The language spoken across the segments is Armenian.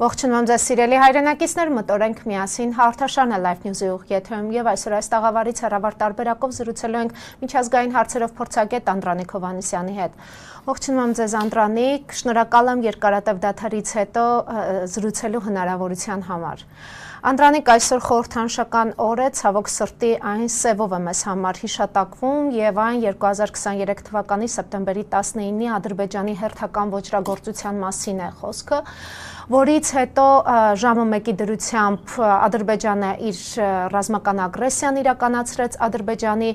Ողջունում ձեզ սիրելի հայրենակիցներ, մտորենք միասին հաղորդաշարն է Live News-ի ուղիղ եթերում եւ այսօր այս տաղավարից հեռավար տարբերակով զրուցելու ենք միջազգային հարցերով փորձագետ Անդրանիկ Հովհաննիսյանի հետ։ Ողջունում ձեզ Անդրանիկ, շնորհակալ եմ երկարատև դադարից հետո զրուցելու հնարավորության համար։ Անդրանիկ, այսօր խորհրդանշական օր է, ցավոք սրտի այն սևով է մեզ համար հիշատակվում եւ այն 2023 թվականի սեպտեմբերի 19-ի Ադրբեջանի հերթական ոճրագործության մասին է խոսքը, որից հետո ժամը 1-ի դրությամբ Ադրբեջանը իր ռազմական ագրեսիան իրականացրեց Ադրբեջանի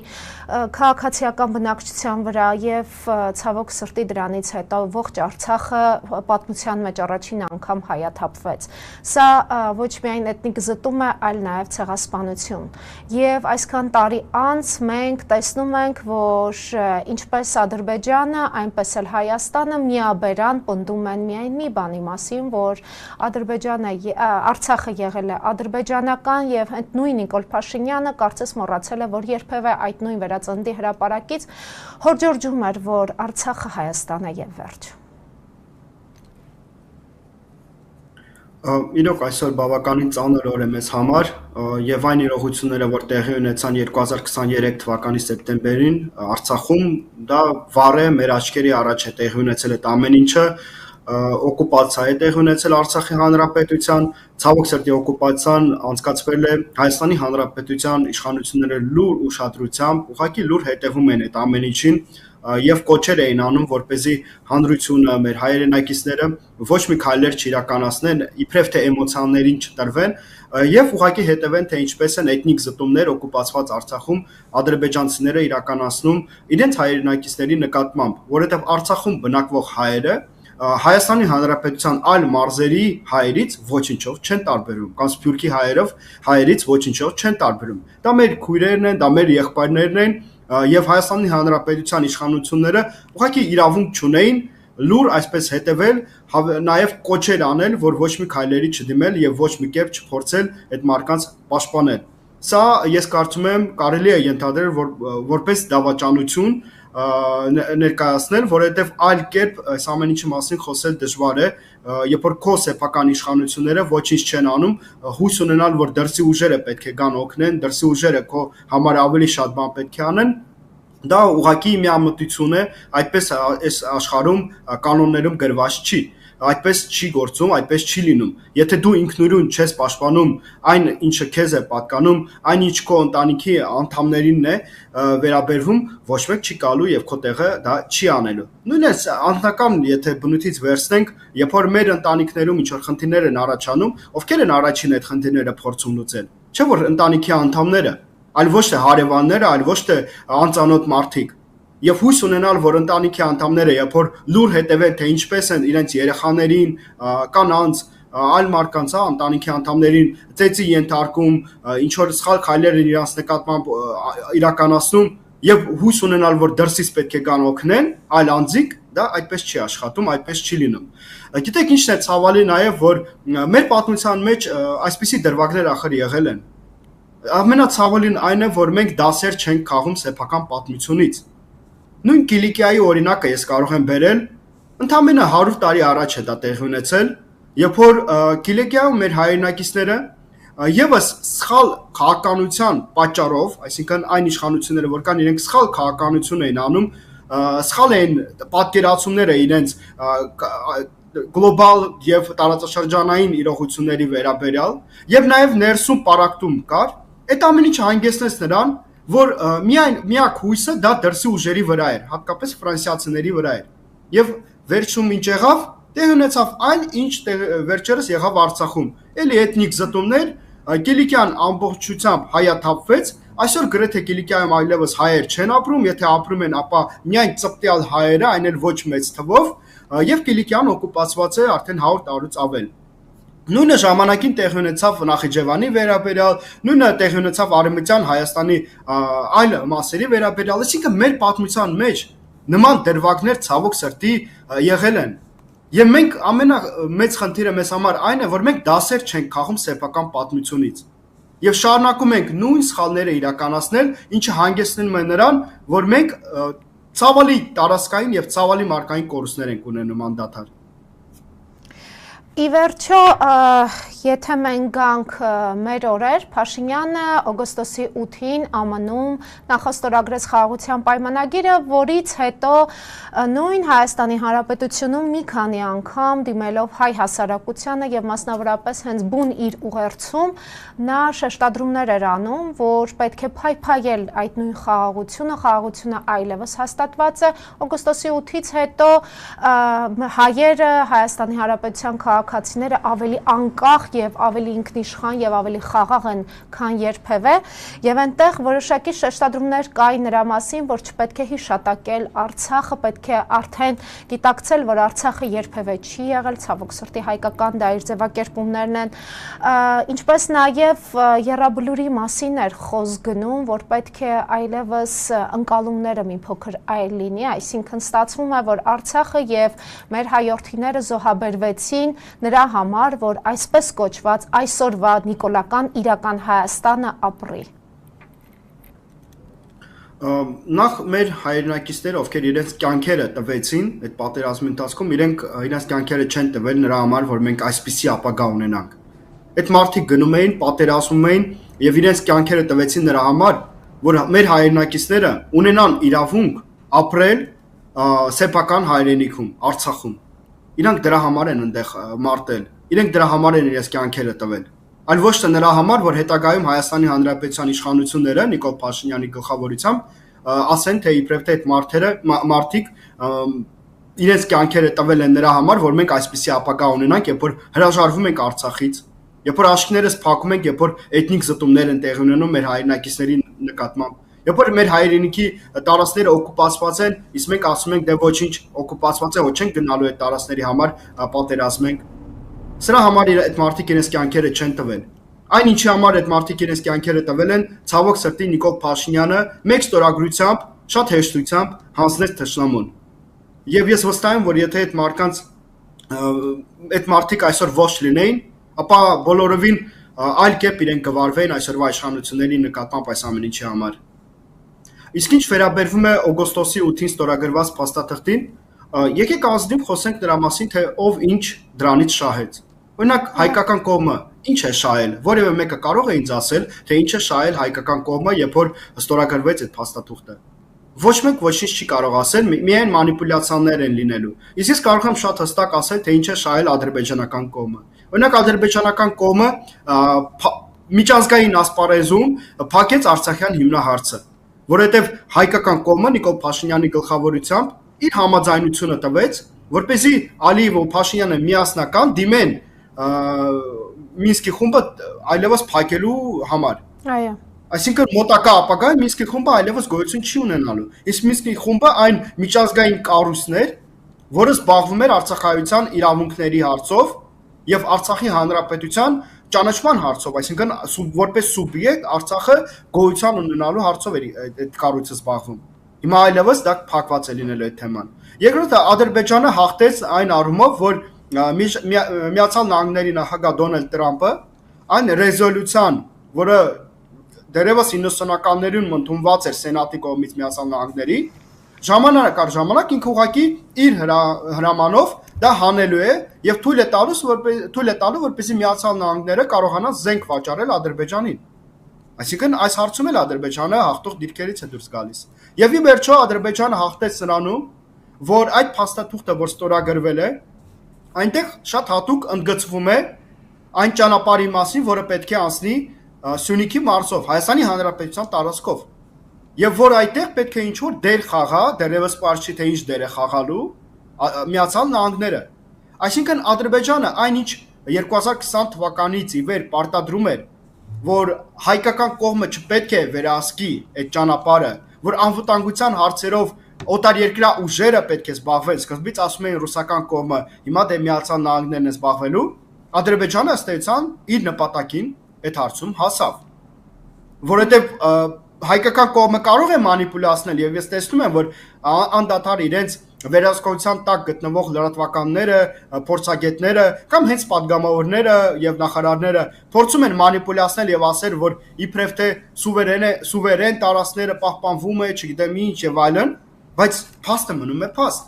քաղաքացիական բնակչության վրա եւ ցավոք սրտի դրանից հետո ողջ Արցախը պատմության մեջ առաջին անգամ հայաթափվեց։ Սա ոչ միայն էթնիկ զտում է, այլ նաեւ ցեղասպանություն։ Եվ այսքան տարի անց մենք տեսնում ենք, որ ինչպես Ադրբեջանը, այնպես էլ Հայաստանը միաբերան պնդում են միայն մի բանի մասին, որ Արցախը եղել է ադրբեջանական եւ այդ նույն Նիկոլ Փաշինյանը կարծես մոռացել է, որ երբևէ այդ նույն վերածննդի հրապարակից հորդորում էր, որ Արցախը Հայաստան է եւ վերջ։ Իրոք այսօր բավականին ծանր օր է մեզ համար եւ այն իրողությունները, որ տեղի ունեցան 2023 թվականի սեպտեմբերին Արցախում, դա վառ է մեր աչքերի առաջ է տեղի ունեցել այդ ամեն ինչը, օկուպացիա է տեղի ունեցել Արցախի հանրապետության, ցավոք սրտի օկուպացիան անցկացվել է Հայաստանի հանրապետության իշխանությունները լուր ուշադրությամբ, ուղղակի լուր հետևում են այդ ամեն ինչին եւ կոչեր էին անում, որպեսզի հանրությունը, մեր հայրենակիցները ոչ մի քայլեր չիրականացնեն, իբրև թե էմոցիաներին չտրվեն եւ ուղղակի հետևեն, թե ինչպես են էթնիկ զտումներ օկուպացված Արցախում ադրբեջանցիները իրականացնում իրենց հայրենակիցների նկատմամբ, որովհետեւ Արցախում բնակվող հայերը Հայաստանի Հանրապետության այլ մարզերի հայերից ոչինչով չեն տարբերվում, կամ Սփյուռքի հայերից ոչինչով չեն տարբերվում։ Դա մեր քույրերն են, դա մեր եղբայրներն են, եւ Հայաստանի Հանրապետության իշխանությունները ուղղակի իրավունք չունեին լուր այսպես հետևել, նաեւ կոչեր անել, որ ոչ մի քայլերի չդիմել եւ ոչ մի կերպ չփորձել այդ մարդկանց պաշտպանել։ Սա ես կարծում եմ կարելի է ենթադրել, որպես դավաճանություն ներկայացնել, որովհետև այլ կերպ այս ամեն ինչի մասին խոսել դժվար է, երբ որ քո սեփական իշխանությունները ոչինչ չեն անում, հույս ունենալ, որ դրսի ուժերը պետք է գան օգնեն, դրսի ուժերը քո համար ավելի շատ բան պետք է անեն, դա ուղղակի միամտություն է, այդպես այս աշխարհում կանոններում գրված չի, այդպես չի գործում, այդպես չի լինում։ Եթե դու ինքնուրույն չես պաշտպանում այն, ինչը քեզ է պատկանում, այն ինչ քո ընտանիքի անդամներին է վերաբերվում, ոչ մեկ չի գալու եւ քո տեղը դա չի անելու։ Նույնպես անձնական, եթե բնույթից վերցնենք, երբ որ մեր ընտանիքներում ինչ որ խնդիրներ են առաջանում, ովքեր են առաջին այդ խնդիրները փորձում լուծել։ Չէ՞ որ ընտանիքի անդամները, այլ ոչ թե հարևանները, այլ ոչ թե անծանոթ մարդիկ։ Եվ հույս ունենալ, որ ընտանիքի անդամները, երբ որ լուր հետևեն, թե ինչպես են իրենց երեխաներին, կանանց, այլ մարդկանց, ընտանիքի անդամներին ծեծի ենթարկում, ինչ որ սխալ քայլեր իրancs նկատմամբ իրականացնում, եւ հույս ունենալ, որ դրսից պետք է գան օգնեն, այլ անձիկ, դա այդպես չի աշխատում, այդպես չի լինում։ Գիտեք ինչն է ցավալի նաեւ, որ մեր պատմության մեջ այսպիսի դրվագներ ախր եղել են։ Ամենացավալին այն է, որ մենք դասեր չենք քաղում սեփական պատմությունից։ Նույն Կիլիկիայի օրինակը ես կարող եմ բերել, ընդամենը 100 տարի առաջ է դա տեղի ունեցել, երբ որ Կիլիկիայում մեր հայրենակիցները եւս սխալ քաղաքականության պատճառով, այսինքն այն իշխանությունները, որ կան իրենք սխալ քաղաքականություն էին անում, սխալ էին պատկերացումները իրենց գլոբալ եւ տարածաշրջանային իրողությունների վերաբերյալ, եւ նաեւ ներսում պարակտում կար, այդ ամեն ինչը հանգեցնեց նրան, որ միակ հույսը դա դրսի ուժերի վրա էր, հատկապես ֆրանսիացիների վրա էր։ Եվ վերջում ինչ եղավ, տեղ ունեցավ այն, ինչ վերջերս եղավ Արցախում։ Էլի էթնիկ զտումներ, Կիլիկիան ամբողջությամբ հայաթափվեց, այսօր գրեթե Կիլիկիայում այլևս հայեր չեն ապրում, եթե ապրում են, ապա միայն ծպտյալ հայերը, այն էլ ոչ մեծ թվով, եւ Կիլիկիան օկուպացված է արդեն 100 տարուց ավել։ Նույնը ժամանակին տեղի ունեցավ Նախիջևանի վերաբերյալ, նույնը տեղի ունեցավ Արևմտյան Հայաստանի այլ մասերի վերաբերյալ, այսինքն մեր պատմության մեջ նման դրվագներ ցավոք սրտի եղել են։ Եվ մենք ամենամեծ խնդիրը մեզ համար այն է, որ մենք դասեր չենք քաղում սեփական պատմությունից։ Եվ շարունակում ենք նույն սխալները իրականացնել, ինչը հանգեցնում է նրան, որ մենք ցավալի տարածքային եւ ցավալի մարդկային կորուստներ ենք ունենում անդադար։ Ի վերջո, եթե մենք գանք մեր օրեր, Փաշինյանը օգոստոսի 8-ին ԱՄՆ-ում նախաստորագրեց խաղաղության պայմանագիրը, որից հետո նույն Հայաստանի Հանրապետությունում մի քանի անգամ դիմելով հայ հասարակությանը եւ մասնավորապես հենց բուն իր ուղերձում նա շեշտադրումներ էր անում, որ պետք է փայփայել այդ նույն խաղաղությունը այլևս հաստատված է։ Օգոստոսի 8-ից հետո հայերը Հայաստանի Հանրապետության քաղաքացիները ավելի անկախ եւ ավելի ինքնիշխան եւ ավելի խաղաղ են, քան երբևէ, եւ այնտեղ որոշակի շեշտադրումներ կային նրա մասին, որ չպետք է հիշատակել Արցախը, պետք է արդեն գիտակցել, որ Արցախը երբևէ չի եղել, ցավոք սրտի հայկական դա իր ձևակերպումներն են, ինչպես նաեւ Եռաբլուրի մասին էր խոսք գնում, որ պետք է այլևս ընկալումները մի փոքր այլ լինի, այսինքն ստացվում է, որ Արցախը եւ մեր հայրենիները զոհաբերվեցին նրա համար, որ այսպես կոչված այսօրվա նիկոլական իրական Հայաստանը ապրի։ Նախ մեր հայրենակիցները, ովքեր իրենց կյանքերը տվեցին այդ պատերազմի ընթացքում, իրենց կյանքերը չեն տվել նրա համար, որ մենք այսպիսի ապագա ունենանք։ Այդ մարդիկ գնում էին, պատերազմում էին եւ իրենց կյանքերը տվեցին նրա համար, որ մեր հայրենակիցները ունենան իրավունք ապրել սեփական հայրենիքում, Արցախում։ Իրանք դրա համար են այնտեղ մարտել, իրենք դրա համար են իրենց կյանքերը տվել, այլ ոչ թե նրա համար, որ հետագայում Հայաստանի Հանրապետության իշխանությունները Նիկոլ Փաշինյանի գլխավորությամբ ասեն, թե իբրև թե այդ մարդիկ իրենց կյանքերը տվել են նրա համար, որ մենք այսպիսի ապագա ունենանք, երբ որ հրաժարվում ենք Արցախից, երբ որ աշխիներս փակում ենք, երբ որ էթնիկ զտումներ են տեղի ունենում մեր հայրենակիցների նկատմամբ, երբ որ մեր հայրենիքի տարածքները օկուպացված են, իսկ մենք ասում ենք, դե ոչինչ օկուպացված է, ոչ չենք գնալու այդ տարածքների համար պատերազմենք։ Սրա համար այդ մարդիկ իրենց կյանքերը չեն տվել։ Այն ինչի համար այդ մարդիկ իրենց կյանքերը տվել են, ցավոք սրտի Նիկոլ Փաշինյանը մեկ ստորագրությամբ, շատ հեշտությամբ հանձնեց թշնամուն։ Եվ ես վստահ եմ, որ եթե այդ մարդիկ այսօր ոչ լինեին, ապա բոլորովին այլ կերպ իրենք կվարվեին այսօրվա իշխանությունների նկատմամբ այս ամեն ինչի համար։ Իսկ ինչ վերաբերվում է օգոստոսի 8-ին ստորագրված փաստաթղթին, եկեք ազնիվ խոսենք նրա մասին, թե ով ինչ դրանից շահեց։ Օրինակ հայկական կողմը ինչ է շահել, որևէ մեկը կարող է ինձ ասել, թե ինչ է շահել հայկական կողմը, երբ որ ստորագրվեց այդ փաստաթուղթը։ Ոչ մեկ ոչինչ չի կարող ասել, միայն մանիպուլյացիաներ են լինելու։ Իսկ ես կարող եմ շատ հստակ ասել, թե ինչ է շահել ադրբեջանական կողմը։ Օրինակ ադրբեջանական կողմը միջազգային ասպարեզում փակեց Արցախյան հիմնահարցը, որովհետև հայկական կողմը Նիկոլ Փաշինյանի գլխավորությամբ իր համաձայնությունը տվեց, որպեսզի Ալիևը ու Փաշինյանը միասնական դիմեն Մինսկի խումբը այլևս փակելու համար։ Այո։ Այսինքն մոտակա ապագայում Մինսկի խումբը այլևս գոյություն չի ունենալու։ Իսկ Մինսկի խումբը այն միջազգային կառույցն էր, որը զբաղվում էր արցախայցյան իրավունքների հարցով եւ Արցախի հանրապետության ճանաչման հարցով, այսինքն որպես սուբյեկտ Արցախը գոյության ունենալու հարցով էր այդ կառույցը զբաղվում։ Հիմա այլևս դա փակված է լինելու այդ թեման։ Երկրորդը Ադրբեջանը հաղթեց այն առումով, որ Միացյալ Նահանգների նախագահ Դոնալդ Տրամպը այն ռեզոլյուցիան, որը դերևս 90-ականներին ընդունված էր Սենատի կողմից Միացյալ Նահանգների, ժամանակ առ ժամանակ ինքը ուղղակի իր հրամանով դա հանելու է եւ թույլ է տալու, որպեսզի Միացյալ Նահանգները կարողանան զենք վաճառել Ադրբեջանին։ Այսինքն այս հարցում էլ Ադրբեջանը հաղթող դիրքերից է դուրս գալիս։ Եվ ի վերջո Ադրբեջանը հաղթեց նրանում, որ այդ փաստաթուղթը, որ ստորագրվել է, այնտեղ շատ հատուկ ընդգծվում է այն ճանապարհի մասին, որը պետք է անցնի Սյունիքի մարզով, Հայաստանի Հանրապետության տարածքով։ Եվ որ այդտեղ պետք է ինչ-որ դեր խաղա, դեռևս պարզ չի թե ինչ դեր է խաղալու Միացյալ Նահանգները։ Այսինքն Ադրբեջանը այնինչ 2020 թվականից ի վեր պարտադրում էր, որ հայկական կողմը չպետք է վերահսկի այդ ճանապարհը, որ անվտանգության հարցերով օտարերկրյա ուժերը պետք է զբաղվեն, սկզբից ասում էին ռուսական կողմը, հիմա դե Միացյալ Նահանգներն են զբաղվելու, Ադրբեջանը ըստ էության իր նպատակին այդ հարցում հասավ։ Որովհետև հայկական կողմը կարող է մանիպուլացնել եւ ես տեսնում եմ, որ անդադար իրենց վերահսկողության տակ գտնվող լրատվականները, փորձագետները կամ հենց падգամավորները եւ նախարարները փորձում են մանիպուլացնել եւ ասել, որ իբրև թե սուվերեն տարածքները պահպանվում է, չգիտեմ ինչ եւ այլն, բայց փաստը մնում է փաստ։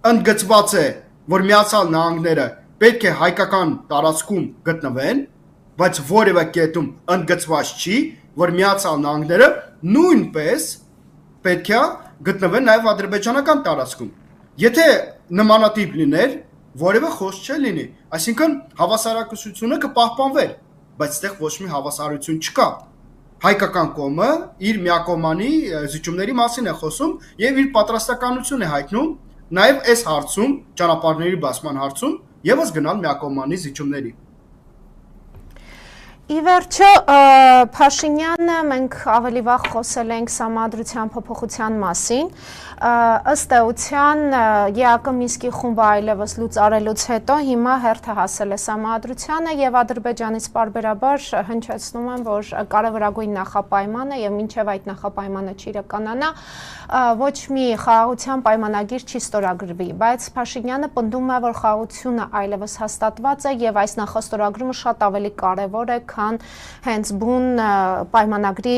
Ընդգծված է, որ Միացյալ Նահանգները պետք է հայկական տարածքում գտնվեն, բայց որևէ կետում ընդգծված չի, որ Միացյալ Նահանգները նույնպես պետք է գտնվեն նաև ադրբեջանական տարածքում։ Եթե նմանատիպ լիներ, որևէ խոսք չէ լինի, այսինքն հավասարակշռությունը կպահպանվեր, բայց այդտեղ ոչ մի հավասարություն չկա։ Հայկական կողմը իր միակողմանի զիջումների մասին է խոսում եւ իր պատրաստականություն է հայտնում նաեւ այս հարցում, ճանապարհների բացման հարցում եւս գնալ միակողմանի զիջումների։ Ի վերջո, Փաշինյանը մենք ավելի վաղ խոսել ենք Սահմանադրության փոփոխության մասին, ըստ էության ԵԱԿ Մինսկի խումբը այլևս լուծարելուց հետո հիմա հերթը հասել է Սահմանադրությանը եւ Ադրբեջանից պարբերաբար հնչեցնում են, որ կարևորագույն նախապայմանը եւ մինչեւ այդ նախապայմանը չիրականանա, ոչ մի խաղաղության պայմանագիր չի ստորագրվի, բայց Փաշինյանը պնդում է, որ խաղաղությունը այլևս հաստատված է եւ այս նախաստորագրումը շատ ավելի կարեւոր է, քան հենց բուն պայմանագրի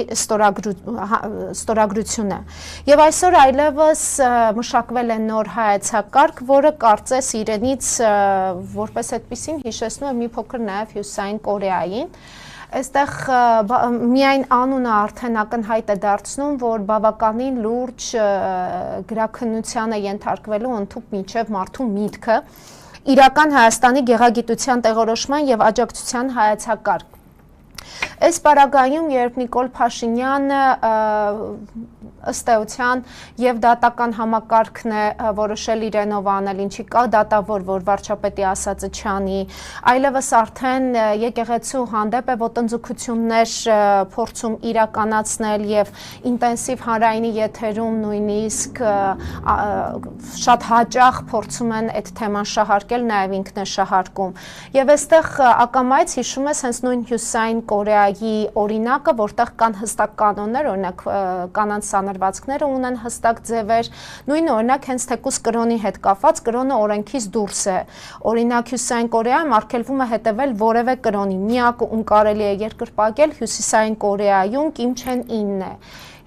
ստորագրությունը։ Եվ այսօր այլևս մշակվել է նոր հայեցակարգ, որը կարծես իրենից որպես այդպեսին հիշեցնում է մի փոքր նաև Հյուսիսային Կորեային։ Այստեղ միայն անունը արդեն ակնհայտ է դարձնում, որ բավականին լուրջ գրաքննության է ենթարկվելու ընդհանուր մինչև մարդու միտքը իրական Հայաստանի գեղագիտության տեղորոշման եւ աջակցության հայեցակարգ։ Այս պարագայում, երբ Նիկոլ Փաշինյանը ըստ էության եւ դատական համակարգն է որոշել իրենով անել, ինչի կա դատավոր, որ վարչապետի ասածը չանի, այլևս արդեն եկեղեցու հանդեպ է ոտնձգություններ փորձում իրականացնել եւ ինտենսիվ հանրայինի եթերում նույնիսկ շատ հաճախ փորձում են այդ թեման շահարկել, նաեւ ինքն է շահարկում։ Եվ այստեղ ակամայից հիշում ես հենց նույն Հյուսիսային Կորեայի օրինակը, որտեղ կան հստակ կանոններ, օրինակ կանանց սանրվածքները ունեն հստակ ձևեր, նույնը օրինակ հենց թեկուզ կրոնի հետ կապված, կրոնը օրենքից դուրս է։ Օրինակ Հյուսիսային Կորեայում արգելվում է հետևել որևէ կրոնի։ Միակ ում կարելի է երկրպագել Հյուսիսային Կորեայում Կիմ Չեն Ինն է։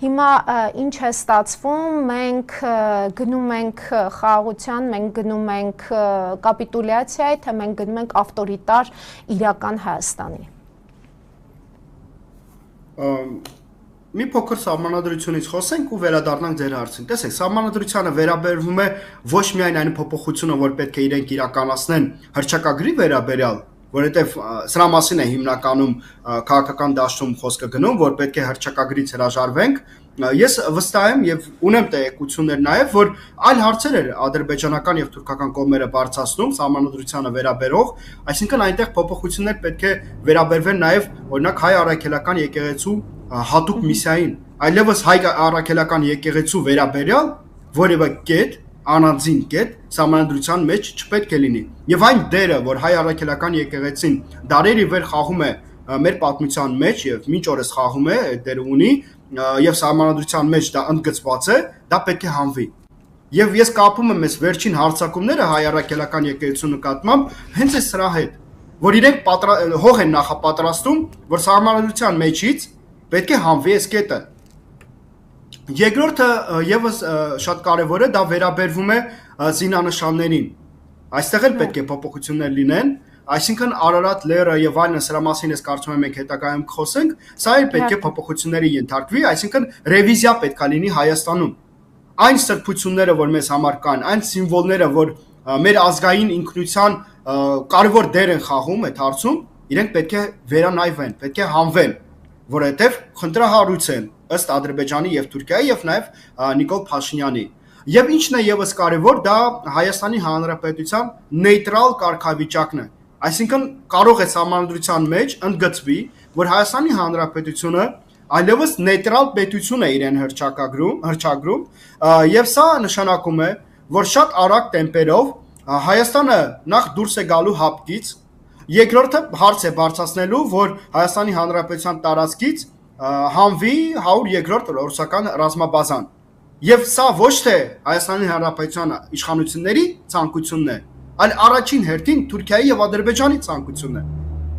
Հիմա ինչ է ստացվում, մենք գնում ենք խաղաղության, մենք գնում ենք կապիտուլյացիայի, թե մենք գնում ենք ավտորիտար իրական Հայաստանի։ Մի փոքր սահմանադրությունից խոսենք ու վերադառնանք ձեր հարցին։ Տեսեք, սահմանադրությանը վերաբերվում է ոչ միայն այն փոփոխությունը, որ պետք է իրենք իրականացնեն հռչակագրի վերաբերյալ, որովհետև սրա մասին է հիմնականում քաղաքական դաշտում խոսքը գնում, որ պետք է հռչակագրից հրաժարվենք։ Ես վստահ եմ եւ ունեմ տեղեկություններ նաեւ, որ այլ հարցեր էր ադրբեջանական եւ թուրքական կողմերը բարձրացնում սահմանադրությանը վերաբերող, այսինքն այնտեղ փոփոխություններ պետք է վերաբերվեն նաեւ օրինակ հայ առաքելական եկեղեցու հատուկ միսիային, այլևս հայ առաքելական եկեղեցու վերաբերյալ որևէ կետ, անանձին կետ սահմանադրության մեջ չպետք է լինի։ Եվ այն դերը, որ հայ առաքելական եկեղեցին դարերի վեր խաղում է մեր պատմության մեջ եւ մինչ օրս խաղում է, այդ դերը ունի եւ սահմանադրության մեջ դա ընդգծված է, դա պետք է հանվի։ Եվ ես կապում եմ այս վերջին հարձակումները հայ առաքելական եկեղեցու նկատմամբ հենց այս սրա հետ, որ իրենք հող են նախապատրաստում, որ սահմանադրության մեջից պետք է հանվի այս կետը։ Երկրորդը եւս շատ կարեւոր է, դա վերաբերվում է զինանշաններին։ Այստեղ էլ պետք է փոփոխություններ լինեն, այսինքն Արարատ լեռը եւ այլն սրա մասին ես կարծում եմ մենք հետագայում կխոսենք, սա էլ պետք է փոփոխությունների ենթարկվի, այսինքն ռևիզիա պետք է լինի Հայաստանում։ Այն սրբությունները, որ մեզ համար կան, այն սիմվոլները, որ մեր ազգային ինքնության կարևոր դեր են խաղում այդ հարցում, իրենք պետք է վերանայվեն, պետք է հանվեն, որովհետեւ խնդրահարույց են ըստ Ադրբեջանի եւ Թուրքիայի եւ նաեւ Նիկոլ Փաշինյանի։ Եվ ինչն է եւս կարևոր, դա Հայաստանի Հանրապետության նեյտրալ կարգավիճակն է։ Այսինքն կարող է սահմանադրության մեջ ընդգծվի, որ Հայաստանի Հանրապետությունը այլևս նեյտրալ պետություն է իրեն հռչակագրում, եւ սա նշանակում է, որ շատ արագ տեմպերով Հայաստանը նախ դուրս է գալու հապկից, երկրորդը հարց է բարձրացնելու, որ Հայաստանի Հանրապետության տարածքից հանվի 102-րդ ռուսական ռազմաբազան։ Եվ սա ոչ թե Հայաստանի Հանրապետության իշխանությունների ցանկությունն է, այլ առաջին հերթին Թուրքիայի եւ Ադրբեջանի ցանկությունն է։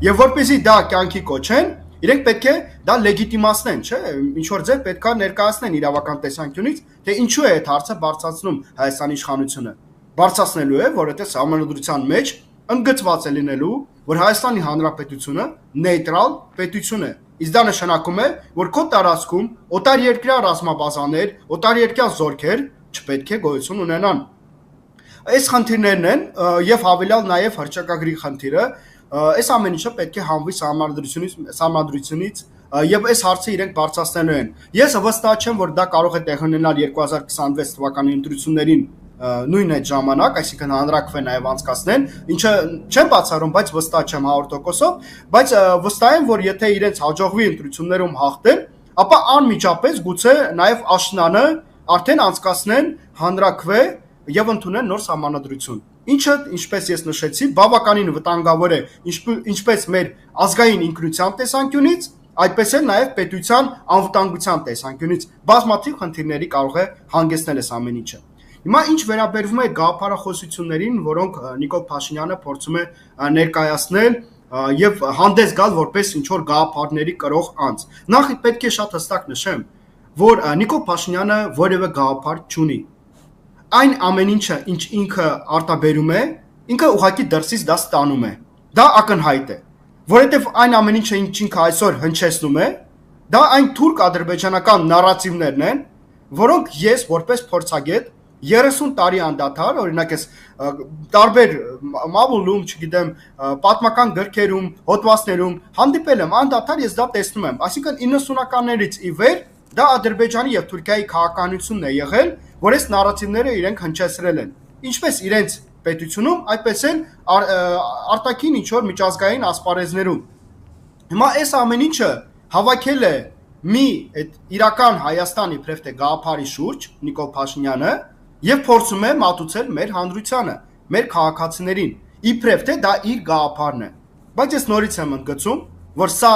Եվ որպեսզի դա կյանքի կոչեն, իրենք պետք է դա լեգիտիմացնեն, չէ՞, ինչ որ ձև պետքա ներկայացնեն իրավական տեսանկյունից, թե ինչու է այդ հարցը բարձրացնում Հայաստանի իշխանությունը։ Բարձրացնելու է, որովհետեւ սահմանադրության մեջ ընդգծված է լինելու, որ Հայաստանի Հանրապետությունը նեյտրալ պետություն է։ Իսկ դա նշանակում է, որ քո տարածքում օտարերկրյա ռազմաբազաներ, օտարերկրյա զորքեր չպետք է գոյություն ունենան։ Այս խնդիրներն են եւ հավելյալ նաեւ հռչակագրի խնդիրը, այս ամեն ինչը պետք է հանվի սահմանադրությունից եւ այս հարցը իրենք բարձրացնելու են։ Ես վստահ չեմ, որ դա կարող է տեղի ունենալ 2026 թվականի ընտրություններին նույն այդ ժամանակ, այսինքն հանրակրվե նաև անցկացնեն, ինչը չեմ բացառում, բայց վստահ չեմ 100%-ով, բայց վստահ եմ, որ եթե իրենց հաջողվի ընտրություններում հաղթեն, ապա անմիջապես գուցե նաև աշնանը արդեն անցկացնեն հանրակրվե եւ ընդունեն նոր սահմանադրություն։ Ինչը, ինչպես ես նշեցի, բավականին վտանգավոր է ինչպես մեր ազգային ինքնության տեսանկյունից, այդպես էլ նաև պետության անվտանգության տեսանկյունից բազմաթիվ խնդիրների կարող է հանգեցնել այս ամեն ինչը։ Հիմա ինչ վերաբերվում է գաղափարախոսություններին, որոնք Նիկոլ Փաշինյանը փորձում է ներկայացնել եւ հանդես գալ որպես ինչ որ գաղափարների կրող անձ։ Նախ պետք է շատ հստակ նշեմ, որ Նիկոլ Փաշինյանը որևէ գաղափար չունի։ Այն ամեն ինչը, ինչ ինքը արտաբերում է, ինքը ուղղակի դրսից դա ստանում է։ Դա ակնհայտ է, որովհետեւ այն ամեն ինչը ինչ ինքը այսօր հնչեցնում է, դա այն թուրք-ադրբեջանական նարատիվներն են, որոնք ես որպես փորձագետ 30 տարի անդադար, օրինակ ես տարբեր մամուլում, չգիտեմ, պատմական գրքերում, հոդվածներում հանդիպել եմ, անդադար ես դա տեսնում եմ։ Այսինքն 90-ականներից ի վեր դա Ադրբեջանի եւ Թուրքիայի քաղաքականությունն է եղել, որ այս նարատիվները իրենք հնչեցրել են։ Ինչպես իրենց պետությունում, այդպես էլ արտաքին ինչ որ միջազգային ասպարեզներում։ Հիմա այս ամեն ինչը հավաքել է մի այդ իրական Հայաստանի իբրև թե գաղափարի շուրջ Նիկոլ Փաշինյանը եւ փորձում է մատուցել մեր հանրությանը, մեր քաղաքացիներին, իբրև թե դա իր գաղափարն է։ Բայց ես նորից եմ ընդգծում, որ սա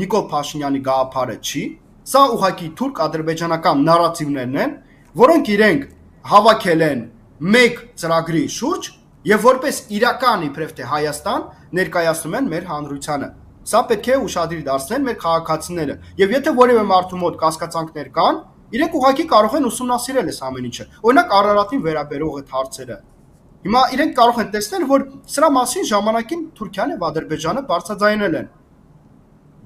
Նիկոլ Փաշինյանի գաղափարը չի, սա ուղղակի թուրք-ադրբեջանական նարատիվներն են, որոնք իրենք հավաքել են մեկ ծրագրի շուրջ եւ որպես իրական իբրև թե Հայաստան ներկայացնում են մեր հանրությանը։ Սա պետք է ուշադրի դարձնել մեր քաղաքացիները։ Եվ եթե որևէ մարդու մոտ կասկածանքներ կան, իրենք ուղղակի կարող են ուսումնասիրել այս ամեն ինչը։ Օրինակ Արարատին վերաբերող այդ հարցերը։ Հիմա իրենք կարող են տեսնել, որ սրա մասին ժամանակին Թուրքիան եւ Ադրբեջանը բարձրաձայնել են։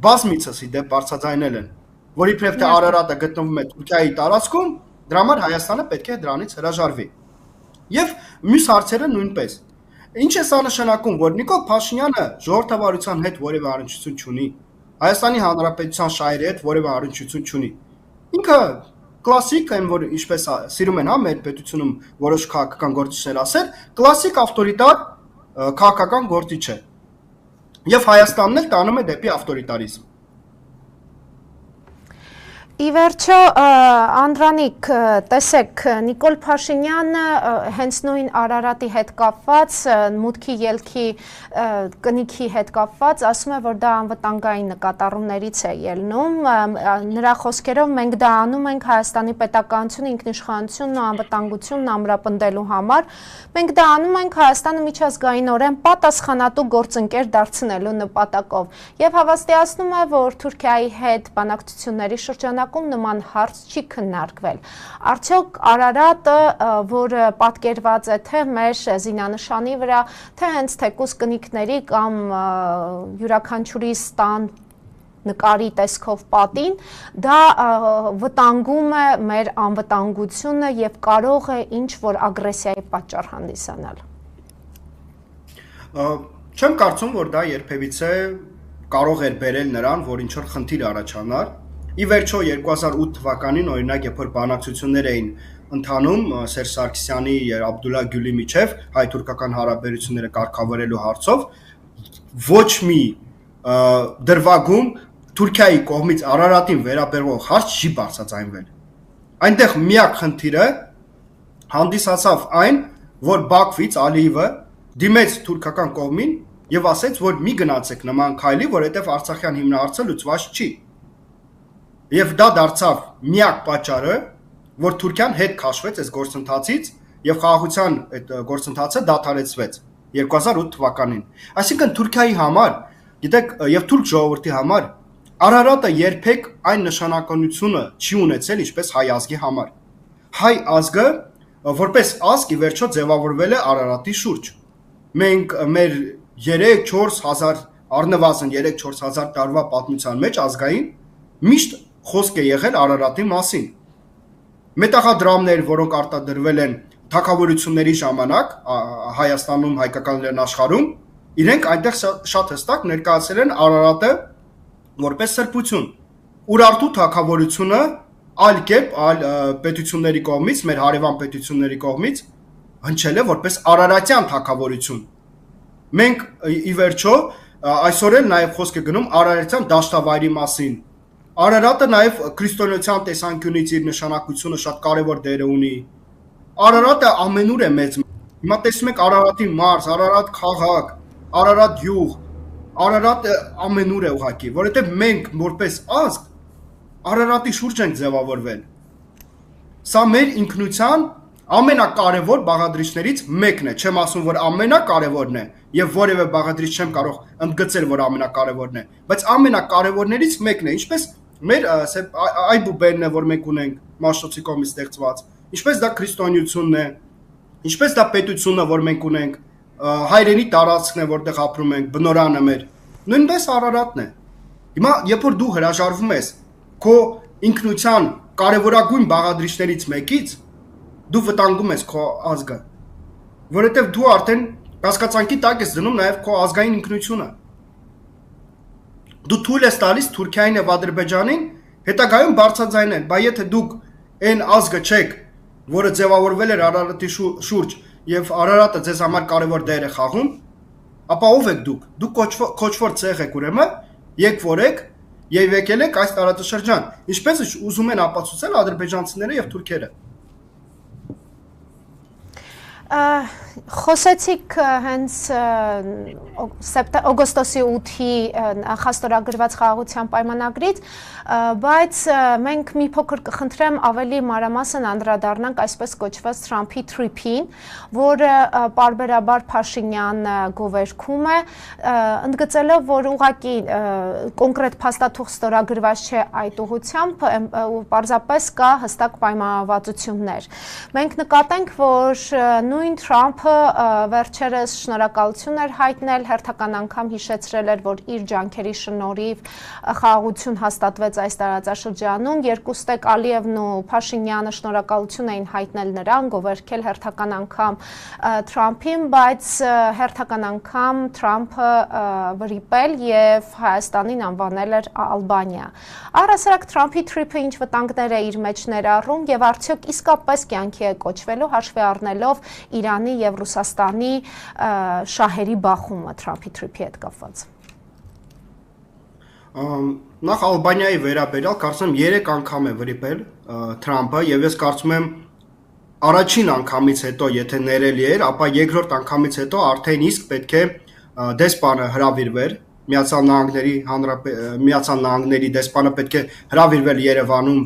Բազմիցս ի դեպ բարձրաձայնել են, որ իբրև թե Արարատը գտնվում է Թուրքիայի տարածքում, դրա համար Հայաստանը պետք է դրանից հրաժարվի։ Եվ մյուս հարցերը նույնպես։ Ինչ է սա նշանակում, որ Նիկոլ Փաշինյանը ժողովրդավարության հետ որևէ առնչություն չունի, Հայաստանի Հանրապետության շահերի հետ որևէ առնչություն չունի։ Ինքը կլասիկ այն, որ ինչպես սիրում են մեր պետությունում որոշ քաղաքական գործիչներ ասել, կլասիկ ավտորիտար քաղաքական գործիչ է։ Եվ Հայաստանն էլ տանում է դեպի ավտորիտարիզմ։ Ի վերջո, Անդրանիկ, տեսեք, Նիկոլ Փաշինյանը հենց նույն Արարատի հետ կապված, մուտքի ելքի կնիքի հետ կապված, ասում է, որ դա անվտանգային նկատառումներից է ելնում, նրա խոսքերով մենք դա անում ենք Հայաստանի պետականությունը, ինքնիշխանությունն ու անվտանգությունն ամրապնդելու համար, մենք դա անում ենք Հայաստանը միջազգայինորեն պատասխանատու գործընկեր դարձնելու նպատակով եւ հավաստիացնում է, որ Թուրքիայի հետ բանակցությունների շրջանակում նման հարց չի քննարկվել։ Արդյոք Արարատը, որը պատկերված է թե մեր զինանշանի վրա, թե հենց թեկուզ կնիքների կամ յուրաքանչյուրի ստան նկարի տեսքով պատին, դա վտանգում է մեր անվտանգությունը եւ կարող է ինչ-որ ագրեսիայի պատճառ հանդիսանալ։ Չեմ կարծում, որ դա երբևիցե կարող էր բերել նրան, որ ինչ-որ խնդիր առաջանար։ Ի վերջո 2008 թվականին, օրինակ, երբ որ բանակցություններ էին ընթանում Սերժ Սարգսյանի եւ Աբդուլլա Գյուլի միջև հայ-թուրքական հարաբերությունները կարգավորելու հարցով, ոչ մի դրվագում Թուրքիայի կողմից Արարատին վերաբերող հարց չի բարձրաձայնվել։ Այնտեղ միակ խնդիրը հանդիսացավ այն, որ Բաքվից Ալիևը դիմեց թուրքական կողմին եւ ասեց, որ մի գնացեք նման քայլի, որովհետեւ Արցախյան հիմնահարցը լուծված չի։ Եվ դա դարձավ միակ պատճառը, որ Թուրքիան հետ քաշվեց այս գործընթացից եւ խաղաղության այդ գործընթացը դադարեցվեց 2008 թվականին։ Այսինքն Թուրքիայի համար, գիտեք, եւ թուրք ժողովրդի համար Արարատը երբեք այն նշանակությունությունը չի ունեցել, ինչպես հայ ազգի համար։ Հայ ազգը որպես ազգ ի վերջո ձևավորվել է Արարատի շուրջ։ մենք մեր 3-4 հազար առնվազն 3-4 հազար տարվա պատմության մեջ ազգային միշտ խոսք է եղել Արարատի մասին։ Մետաղադրամներ, որոնք արտադրվել են թագավորությունների ժամանակ Հայաստանում, հայկական լեռնաշխարհում, իրենք այնտեղ շատ հստակ ներկայացրել են Արարատը որպես սրբություն։ Ուրարտու թագավորությունը այլ կերպ, այլ պետությունների կողմից, մեր հարևան պետությունների կողմից հնչել է որպես Արարատյան թագավորություն։ Մենք ի վերջո այսօր էլ նաև խոսք է գնում Արարատյան դաշտավայրի մասին։ Արարատը նաև քրիստոնեության տեսանկյունից իր նշանակությունը շատ կարևոր դեր ունի։ Արարատը ամենուր է մեծ։ Հիմա տեսնում եք Արարատի մարզ, Արարատ քաղաք, Արարատ յուղ, Արարատը ամենուր է ուղղակի, որովհետև մենք որպես ազգ Արարատի շուրջ ենք ձևավորվել։ Սա մեր ինքնության ամենակարևոր բաղադրիչներից մեկն է, չեմ ասում, որ ամենակարևորն է, եւ որևէ բաղադրիչ չեմ կարող ընդգծել, որ ամենակարևորն է, բայց ամենակարևորներից մեկն է, ինչպես մեր այբուբերն է, որ մենք ունենք Մաշտոցի կողմից ստեղծված, ինչպես դա քրիստոնեությունն է, ինչպես դա պետությունը, որ մենք ունենք, հայրենի տարածքն է, որտեղ ապրում ենք, բնորանը մեր, նույնպես Արարատն է։ Հիմա, երբ որ դու հրաժարվում ես քո ինքնության կարևորագույն բաղադրիչներից մեկից, դու վտանգում ես քո ազգը, որովհետև դու արդեն կասկածանքի տակ ես դնում նաև քո ազգային ինքնությունը։ Դու թույլ ես տալիս Թուրքիային եւ Ադրբեջանին հետագայում բարձրաձայնել, բայց եթե դուք այն ազգը չեք, որը ձևավորվել էր Արարատի շուրջ եւ Արարատը ձեզ համար կարևոր դեր է խաղում, ապա ով եք դուք։ Դուք քոչվոր ցեղ եք ուրեմն, եկվորեք եւ եկել եք այս տարածաշրջան։ Ինչպես ուզում են ապացուցել ադրբեջանցիները եւ թուրքերը։ Խոսեցիք հենց օգոստոսի 8-ի նախաստորագրված խաղաղության պայմանագրից, բայց մենք մի փոքր կխնդրեմ ավելի մանրամասն անդրադառնանք այսպես կոչված Թրամփի թրիփին, որը պարբերաբար Փաշինյան գովերքում է, ընդգծելով, որ ուղղակի կոնկրետ փաստաթուղթ ստորագրված չէ այդ ուղղությամբ, պարզապես կա հստակ պայմանավորվածություններ։ Մենք նկատենք, որ նույն Թրամփը վերջերս շնորհակալություն էր հայտնել, հերթական անգամ հիշեցրել էր, որ իր ջանքերի շնորհիվ խաղաղություն հաստատվեց այս տարածաշրջանում, երկուստեք Ալիևն ու Փաշինյանը շնորհակալություն էին հայտնել նրան, գովերքել հերթական անգամ Թրամփին, բայց հերթական անգամ Թրամփը վրիպել եւ Հայաստանին անվանել էր Ալբանիա։ Առհասարակ Թրամփի թրիփը ինչ վտանգներ է իր մեջ ներառում եւ արդյոք իսկապես կյանքի է կոչվելու հաշվի առնելով Իրանի եւ Ռուսաստանի շահերի բախումը Թրամփի թրիփի հետ կապված։ Նախ Ալբանիայի վերաբերյալ կարծեմ 3 անգամ է վրիպել Թրամփը եւ ես կարծում եմ առաջին անգամից հետո եթե ներելի էր, ապա երկրորդ անգամից հետո արդեն իսկ պետք է դեսպանը հրավիրվեր Միացյալ Նահանգների դեսպանը պետք է հրավիրվել Երևանում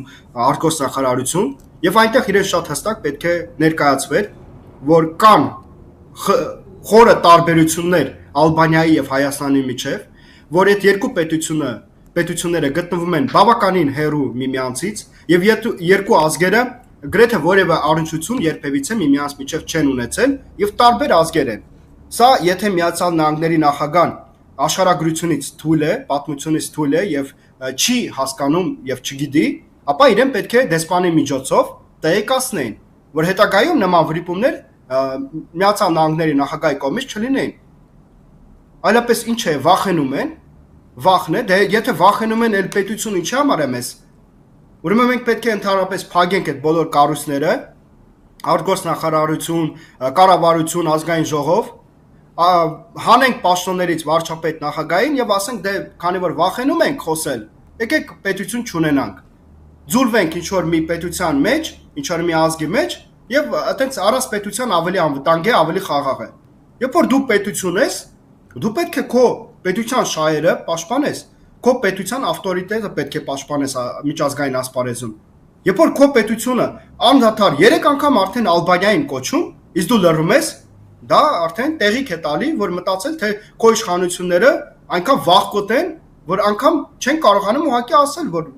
արտգործնախարարություն եւ այնտեղ իրեն շատ հստակ պետք է ներկայացվեր, որ կան խորը տարբերություններ Ալբանիայի եւ Հայաստանի միջև, որ այդ երկու պետությունները գտնվում են բավականին հեռու միմյանցից եւ երկու ազգերը գրեթե որևէ առնչություն երբևիցե միմյանց միջև չեն ունեցել եւ տարբեր ազգեր են։ Սա եթե Միացյալ Նահանգների նախագահան աշխարհագրությունից թույլ է, պատմությունից թույլ է եւ չի հասկանում եւ չգիտի, ապա իրեն պետք է դեսպանի միջոցով տեղեկացնեն, որ հետագայում նման վրիպումներ Միացյալ Նահանգների նախագահի կողմից չլինեն։ Այլապես ինչ է, վախենում են, վախն է, դե եթե վախենում են, էլ պետությունը ինչի համար է մեզ։ Ուրեմն մենք պետք է ընդհանրապես փակենք այդ բոլոր կառույցները, արտգործնախարարություն, կառավարություն, ազգային ժողով, հանենք պաշտոններից վարչապետ նախագահին եւ ասենք դե քանի որ վախենում ենք խոսել, եկեք պետություն չունենանք։ Ձուլվենք ինչ որ մի պետության մեջ, ինչ որ մի ազգի մեջ եւ այտենց առանց պետության ավելի անվտանգ է, ավելի խաղաղ է։ Երբ որ դու պետություն ես, դու պետք է քո պետության շահերը պաշտպանես, քո պետության ավտորիտետը պետք է պաշտպանես միջազգային ասպարեզում։ Երբ որ քո պետությունը անդադար 3 անգամ արդեն Ալբանիային կոչում, իսկ դու լռում ես, դա արդեն տեղիք է տալի, որ մտածել թե քո իշխանությունները այնքան վախկոտ են, որ անգամ չեն կարողանում ուղղակի ասել, որ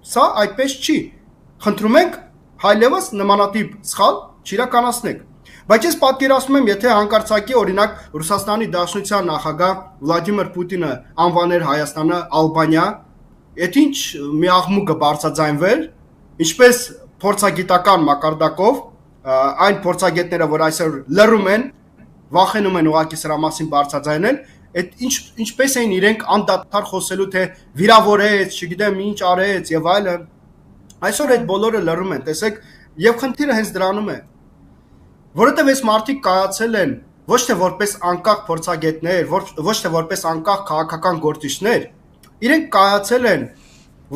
սա այդպես չի։ Խնդրում ենք հայլևս նմանատիպ սխալ չիրականացնեք։ Բայց ես պատկերացնում եմ, եթե հանկարծակի օրինակ Ռուսաստանի Դաշնության նախագահ Վլադիմիր Պուտինը անվաներ Հայաստանը Ալբանիա, այդ ինչ մի աղմուկ կբարձրաձայնվեր, ինչպես փորձագիտական մակարդակով այն փորձագետները, որ այսօր լռում են, վախենում են ուղղակի սրա մասին բարձրաձայնել, այդ ինչպես էին իրենք անդադար խոսելու թե վիրավորեց, չգիտեմ ինչ արեց եւ այլն։ Այսօր այդ բոլորը լռում են, տեսեք, եւ խնդիրը հենց դրանում է։ Որովհետեւ այս մարդիկ կայացել են ոչ թե որպես անկախ փորձագետներ, ոչ թե որպես անկախ քաղաքական գործիչներ, իրենք կայացել են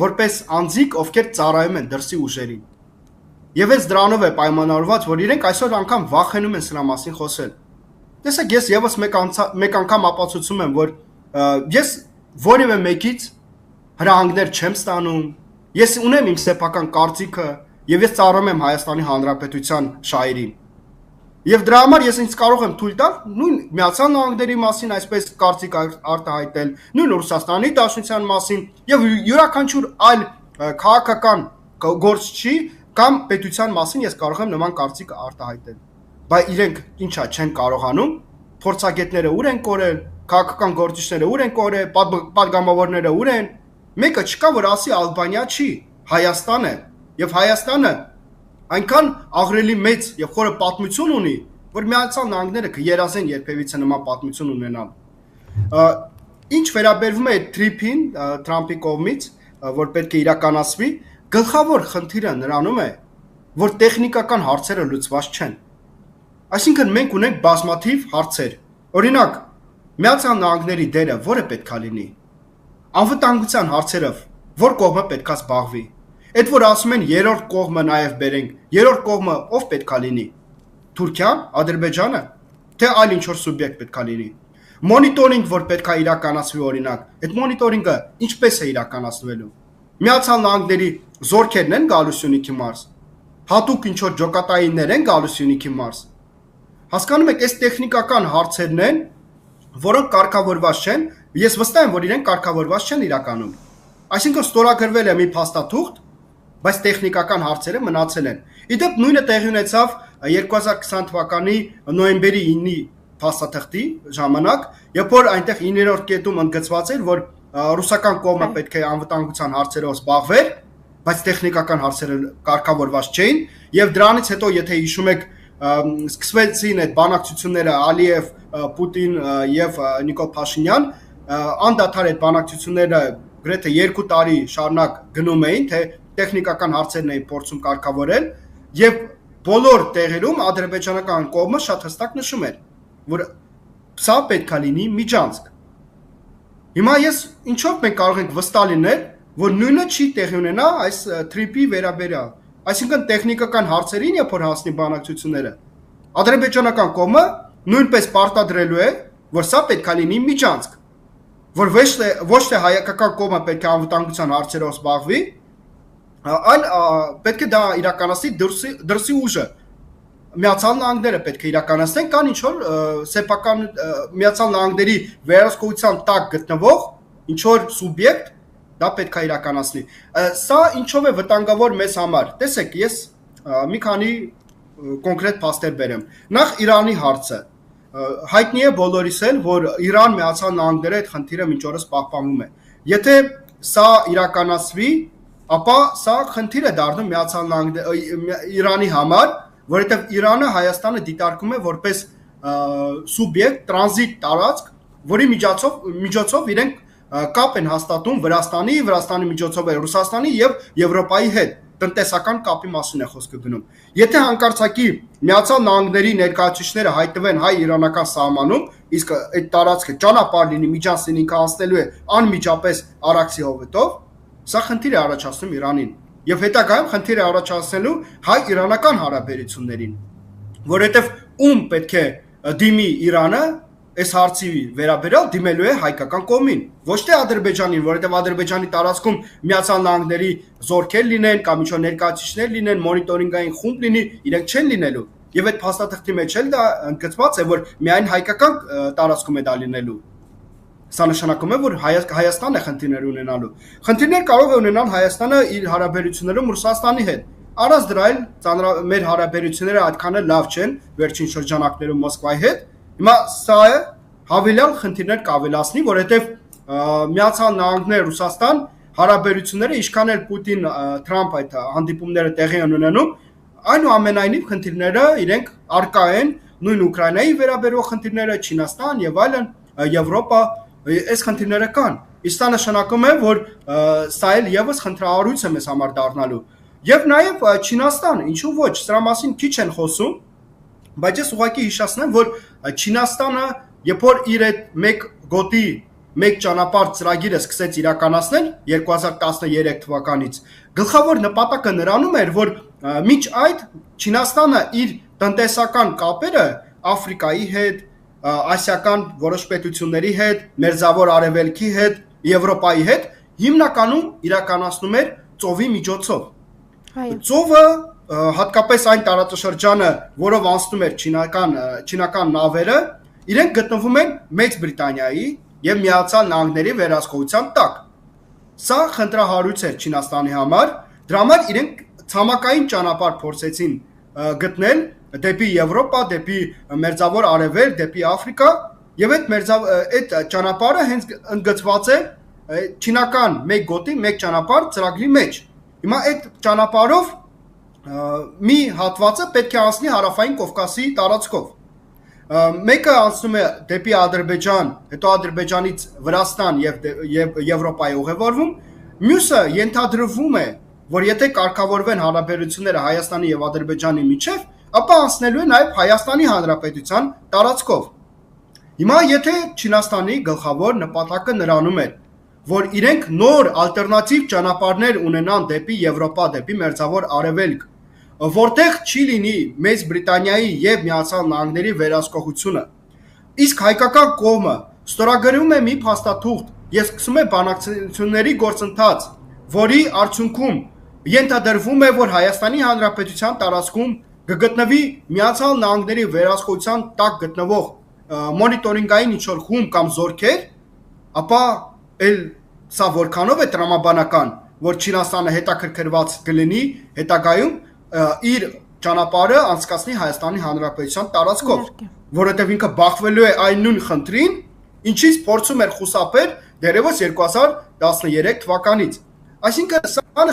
որպես անձիկ, ովքեր ծառայում են դրսի ուժերին։ Եվ այս դրանով է պայմանավորված, որ իրենք այսօր անգամ վախենում են սրա մասին խոսել։ Տեսեք, ես եւս մեկ անգամ ապացուցում եմ, որ ես որևէ մեկից հրահանգներ չեմ ստանում, ես ունեմ իմ սեփական կարծիքը եւ ես ծառայում եմ Հայաստանի Հանրապետության շահերին։ Եվ դրա համար ես ինձ կարող եմ թույլ տալ նույն Միացյալ Նահանգների մասին այսպես կարծիք արտահայտել, նույն Ռուսաստանի Դաշնության մասին եւ յուրաքանչյուր այլ քաղաքական գործչի կամ պետության մասին ես կարող եմ նման կարծիք արտահայտել։ Բայց իրենք ինչա չեն կարողանում, փորձագետները ուր են կորել, քաղաքական գործիչները ուր են կորել, падգամավորները ուր են։ Մեկը չկա, որ ասի Ալբանիա չի, Հայաստան է, եւ Հայաստանը այնքան աղրելի մեծ եւ խորը պատմություն ունի, որ Միացյալ Նահանգները կերազեն երբևիցե նման պատմություն ունենալ։ Ինչ վերաբերվում է Թրիփին, Թրամփի կողմից, որ պետք է իրականացվի, գլխավոր խնդիրը նրանում է, որ տեխնիկական հարցերը լուծված չեն։ Այսինքն մենք ունենք բազմաթիվ հարցեր։ Օրինակ, Միացյալ Նահանգների դերը որը պետքա լինի։ Անվտանգության հարցերով որ կողմը պետքա զբաղվի։ Այդ որ ասում են երրորդ կողմը նաև բերենք, երրորդ կողմը ով պետքա լինի։ Թուրքիան, Ադրբեջանը, թե այլ ինչ-որ սուբյեկտ պետքա լինի։ Մոնիտորինգ որ պետքա իրականացվի օրինակ, այդ մոնիտորինգը ինչպես է իրականացվելու։ Միացյալ Նահանգների զորքերն են գալու Սյունիքի մարզ։ Հատուկ ինչ-որ ջոկատայիններ են գալու Սյունիքի մարզ։ Հասկանում եք, այս տեխնիկական հարցերն են, որոնք կարգավորված չեն, ես վստահ եմ, որ իրենք կարգավորված չեն իրականում։ Այսինքն ստորագրվել է մի փաստաթուղթ, բայց տեխնիկական հարցերը մնացել են։ Իդեպ նույնը տեղի ունեցավ 2020 թվականի նոյեմբերի 9-ի փաստաթղթի ժամանակ, երբ որ այնտեղ 9-րդ կետում ընդգծված էր, որ ռուսական կողմը պետք է անվտանգության հարցերով զբաղվեր, բայց տեխնիկական հարցերը կարգավորված չէին, եւ դրանից հետո եթե հիշում եք սկսվեցին այդ բանակցությունները Ալիև, Պուտին եւ Նիկոլ Փաշինյան, անդադար այդ բանակցությունները գրեթե 2 տարի շարունակ գնում էին, թե տեխնիկական հարցերն էին փորձում կարգավորել եւ բոլոր տեղերում ադրբեջանական կողմը շատ հստակ նշում էր, որ սա պետք է լինի միջանցք։ Հիմա ես ինչով մենք կարող ենք վստահ լինել, որ նույնը չի տեղի ունենա այս Թրիփի վերաբերյալ։ Այսինքն տեխնիկական հարցերին երբ որ հասնի բանակցությունները, ադրբեջանական կողմը նույնպես պարտադրելու է, որ սա պետք է լինի միջանցք, որ ոչ թե հայկական կողմը պետք է անվտանգության հարցերով զբաղվի, այլ պետք է դա իրականացնի դրսի ուժը։ Միացյալ Նահանգները պետք է իրականացնեն կան ինչ որ սեփական Միացյալ Նահանգների վերահսկողության տակ գտնվող ինչ որ սուբյեկտ դա պետք է իրականացնի։ Սա ինչով է վտանգավոր մեզ համար։ Տեսեք, ես մի քանի կոնկրետ փաստեր բերեմ։ Նախ Իրանի հարցը։ Հայտնի է բոլորիս էլ, որ Իրան Միացյալ Նահանգները այդ խնդիրը մինչ օրս պահպանում է։ Եթե սա իրականացվի, ապա սա խնդիր է դառնում Միացյալ Նահանգների Իրանի համար, որովհետև Իրանը Հայաստանը դիտարկում է որպես սուբյեկտ, տրանզիտ տարածք, որի միջոցով իրենք կապ են հաստատում Վրաստանի միջոցով է Ռուսաստանի եւ Եվրոպայի հետ տնտեսական կապի մասին է խոսքը գնում։ Եթե հանկարծակի Միացյալ Նահանգների ներկայացուցիչները հայտնվեն հայ-իրանական սահմանում, իսկ այդ տարածքը ճանապարհ լինի, միջանց լինի, ինքը անցնելու է անմիջապես Արաքսի հովիտով, սա խնդիր է առաջացնում Իրանին եւ հետագայում խնդիր է առաջացնելու հայ-իրանական հարաբերություններին, որովհետեւ ում պետք է դիմի Իրանը այս հարցի վերաբերյալ դիմելու է հայկական կողմին, ոչ թե Ադրբեջանին, որովհետև Ադրբեջանի տարածքում Միացյալ Նահանգների զորքեր լինեն կամ ինչ-որ ներկայացուցիչներ լինեն, մոնիտորինգային խումբ լինի, իրենք չեն լինելու։ Եվ այդ փաստաթղթի մեջ էլ դա ընդգծված է, որ միայն հայկական տարածքում է դա լինելու։ Սա նշանակում է, որ Հայաստանն է խնդիրներ ունենալու։ Խնդիրներ կարող է ունենալ Հայաստանը իր հարաբերություններում Ռուսաստանի հետ, Առանց դրա էլ մեր հարաբերությունները այդքան էլ լավ չեն վերջին շրջանակներում Մոսկվայի հետ։ Հիմա սա է հավելյալ խնդիրներ կավելացնի, որովհետև Միացյալ Նահանգներ Ռուսաստան հարաբերությունները ինչքան էլ Պուտին-Թրամփ այդ հանդիպումները տեղի են ունենում, այնուամենայնիվ խնդիրները իրենք արկա են, նույն Ուկրաինայի վերաբերող խնդիրները, Չինաստան եւ այլն, Եվրոպա, այս խնդիրները կան։ Իսկ դա նշանակում է, որ սա էլ եւս խնդրահարույց է մեզ համար դառնալու։ Եվ նաեւ Չինաստան, ինչու ոչ, սրա մասին քիչ են խոսում, բայց ես ուղղակի հիշեցնեմ, որ Չինաստանը, երբ որ իր այդ մեկ գոտի մեկ ճանապարհ ծրագիրը սկսեց իրականացնել 2013 թվականից, գլխավոր նպատակը նրանում էր, որ մինչ այդ Չինաստանը իր տնտեսական կապերը Աֆրիկայի հետ, ասիական որոշ պետությունների հետ, Մերձավոր Արևելքի հետ, Եվրոպայի հետ հիմնականում իրականացնում էր ծովի միջոցով։ Ծովը հատկապես այն տարածաշրջանը, որով անցնում էր չինական նավերը, իրենք գտնվում են Մեծ Բրիտանիայի եւ Միացյալ Նահանգների վերահսկողության տակ։ Սա խնդրահարույց էր Չինաստանի համար, դրա համար իրենք ցամաքային ճանապարհ փորձեցին գտնել դեպի Եվրոպա, դեպի Մերձավոր Արևելք, դեպի Աֆրիկա, եւ այդ ճանապարհը հենց ընդգծված է չինական մեկ գոտի, մեկ ճանապարհ ծրագրի մեջ։ Հիմա այդ ճանապարհով մի հատվածը պետք է անցնի Հարավային Կովկասի տարածքով։ Մեկը անցնում է դեպի Ադրբեջան, հետո Ադրբեջանից Վրաստան եւ Եվրոպայի ուղևորվում, մյուսը ենթադրվում է, որ եթե կարգավորվեն հարաբերությունները Հայաստանի եւ Ադրբեջանի միջեւ, ապա անցնելու է նաեւ Հայաստանի Հանրապետության տարածքով։ Հիմա եթե Չինաստանի գլխավոր նպատակը նրանում է, որ իրենք նոր ալտերնատիվ ճանապարհներ ունենան դեպի Եվրոպա, դեպի Մերձավոր Արևելք, որտեղ չի լինի Մեծ Բրիտանիայի եւ Միացյալ Նահանգների վերահսկողությունը, իսկ հայկական կողմը ստորագրում է մի փաստաթուղթ եւ սկսում է բանակցությունների գործընթաց, որի արդյունքում ենթադրվում է, որ Հայաստանի Հանրապետության տարածքում կգտնվի Միացյալ Նահանգների վերահսկողության տակ գտնվող մոնիտորինգային ինչ-որ խումբ կամ զորքեր, ապա սա որքանով է տրամաբանական, որ Չինաստանը հետաքրքրված կլինի հետագայում իր ճանապարհը անցկացնի Հայաստանի Հանրապետության տարածքով, որովհետև ինքը բախվելու է այն նույն խնդրին, ինչից փորձում էր խուսափել դեռևս 2013 թվականից։ Այսինքն սա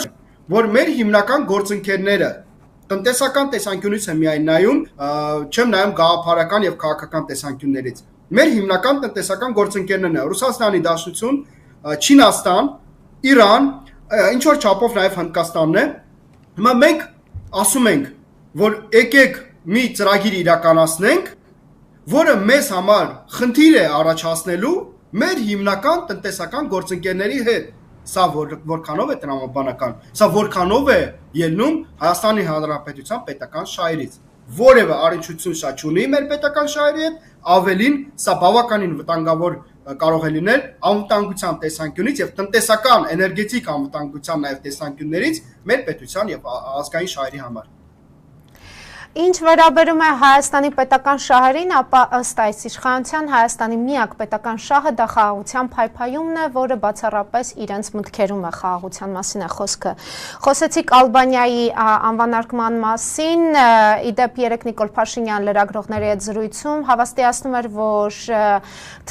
որ մեր հիմնական գործընկերները տնտեսական տեսանկյունից եմ միայն նայում, չեմ նայում գաղափարական եւ քաղաքական տեսանկյուններից։ Մեր հիմնական տնտեսական գործընկերներն են Ռուսաստանի Դաշնություն, Չինաստան, Իրան, ինչ որ չափով նաեւ Հնդկաստանն է։ Հիմա մենք ասում ենք, որ եկեք մի ծրագիր իրականացնենք, որը մեզ համար խնդիր է առաջացնելու մեր հիմնական տնտեսական գործընկերների հետ։ Սա որքանով է տրամաբանական, սա որքանով է ելնում Հայաստանի Հանրապետության պետական շահերից։ Որևէ առնչություն սա չունի մեր պետական շահերի հետ, ավելին սա բավականին վտանգավոր կարող է լինել անվտանգության տեսանկյունից եւ տնտեսական, էներգետիկ անվտանգության նաեւ տեսանկյուններից մեր պետության եւ ազգային շահերի համար։ Ինչ վերաբերում է Հայաստանի պետական շահերին, ապա ըստ այս իշխանության Հայաստանի միակ պետական շահը դա խաղաղության փայփայումն է, որը բացառապես իրենց մտքերում է խաղաղության մասին է խոսքը։ Խոսեցիք Ալբանիայի անվանարկման մասին, իդեպ երեք Նիկոլ Փաշինյան լրագրողների հետ զրույցում հավաստիացնում էր, որ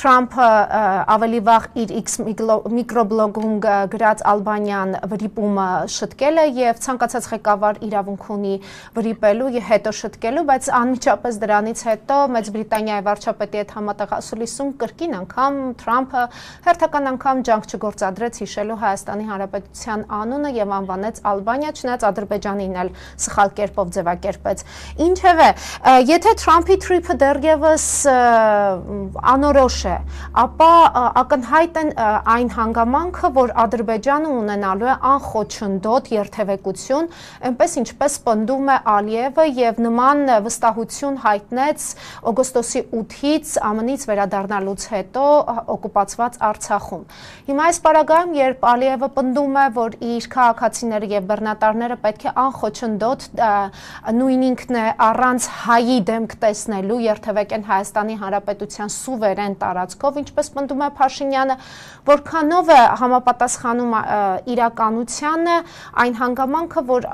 Թրամփը ավելի վաղ իր X միկրոբլոգում գրած Ալբանիան վրիպումը շտկել է եւ ցանկացած ղեկավար իրավունք ունի վրիպելու եւ հետո շտկելու, բայց անմիջապես դրանից հետո Մեծ Բրիտանիայի վարչապետի հետ համատեղասուլիսում կրկին անգամ Թրամփը հերթական անգամ ջանք չգործադրեց հիշելու Հայաստանի Հանրապետության անունը եւ անվանեց Ալբանիա, չնայած Ադրբեջանին էլ սխալ կերպով ձևակերպեց։ Ինչևէ, եթե Թրամփի թրիփը դեռևս անորոշ է, ապա ակնհայտ են այն հանգամանքը, որ Ադրբեջանը ունենալու է անխոչնդոտ երթևեկություն, այնպես ինչպես պնդում է Ալիևը եւ նման վստահություն հայտնեց օգոստոսի 8-ից ԱՄՆ-ից վերադառնալուց հետո օկուպացված Արցախում։ Հիմա այս պարագայում, երբ Ալիևը պնդում է, որ իր քաղաքացիները եւ բռնատարները պետք է անխոչնդոտ նույն ինքն է առանց հայի դեմք տեսնելու երթևեկեն Հայաստանի Հանրապետության սուվերեն տարածքով, ինչպես պնդում է Փաշինյանը, որքանով է համապատասխանում իրականությանը այն հանգամանքը, որ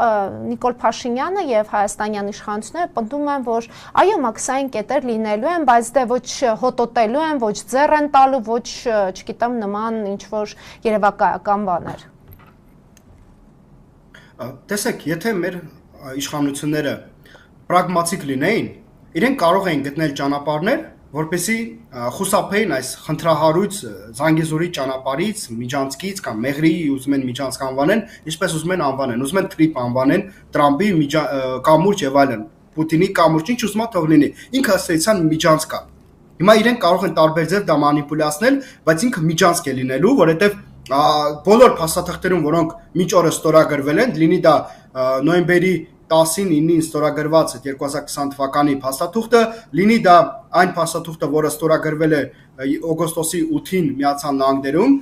Նիկոլ Փաշինյանը եւ հայաստանյան իշխանությունները պնդում են, որ այո, մաքսային կետեր լինելու են, բայց դե ոչ հոտոտելու են, ոչ ձեռ են տալու, ոչ, չգիտեմ, նման ինչ որ երևակայական բաներ։ Տեսեք, եթե մեր իշխանությունները պրագմատիկ լինեին, իրենք կարող էին գտնել ճանապարհներ, որպեսզի խուսափեին այս խնդրահարույց Զանգեզուրի ճանապարհից, Միջանցքից կամ Մեղրիի ուզում են Միջանցք անվանեն, ինչպես ուզում են անվանեն, ուզում են տրիպ անվանեն, Տրամպի կամուրջ եւ այլն, Պուտինի կամուրջ, ինչ ուզում է թող լինի, ինքը ըստ Միջանցք է։ Հիմա իրենք կարող են տարբեր ձև դա մանիպուլյացնել, բայց ինքը Միջանցք է լինելու, որովհետեւ բոլոր փաստաթղթերում, որոնք մինչ օրս ստորագրվել են, լինի դա նոյեմբերի 10-ին 9-ին ստորագրված է 2020 թվականի փաստաթուղթը, լինի դա այն փաստաթուղթը, որը ստորագրվել է օգոստոսի 8-ին Միացյալ Նահանգներում,